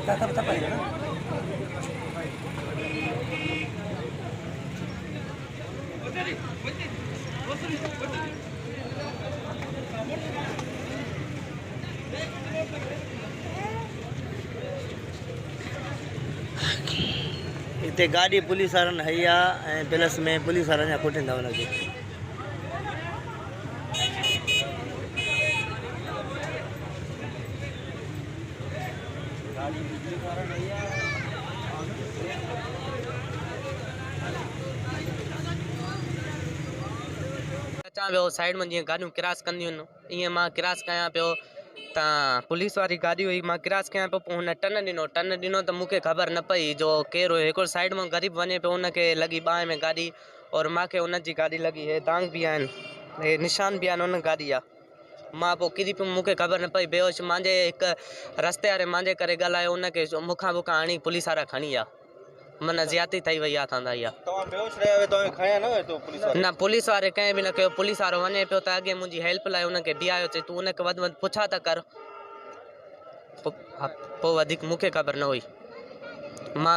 पता पड़ेगा ना। इतने गाड़ी पुलिस वारन हैया प्लस में पुलिस वारन कुटिंदा उनके अचां पियो साइड में जीअं गाॾियूं क्रॉस कंदियूं आहिनि ईअं मां क्रॉस कयां पियो त पुलिस वारी गाॾी हुई मां क्रॉस कयां पियो पोइ हुन टन ॾिनो त मूंखे ख़बर न पई जो केरु हुयो हिकिड़ो साइड मां ग़रीब वञे पियो उनखे लॻी बाहि में गाॾी और मूंखे उनजी गाॾी लॻी हे दांग बि आहिनि हे निशान बि आहिनि उन गाॾी जा मां पोइ किरी पियो मूंखे ख़बर न पई बेहोश मुंहिंजे हिकु रस्ते वारे मुंहिंजे करे ॻाल्हायो उनखे मूंखां हणी पुलिस वारा खणी विया मन ज़्यादती थी वई आहे तव्हां इहा न पुलिस वारे कंहिं बि न कयो पुलिस वारो वञे पियो त अॻे मुंहिंजी हेल्प लाइ उनखे बीहारियो चई तूं उनखे वधि वधि पुछा त कर पोइ वधीक मूंखे ख़बर न हुई मां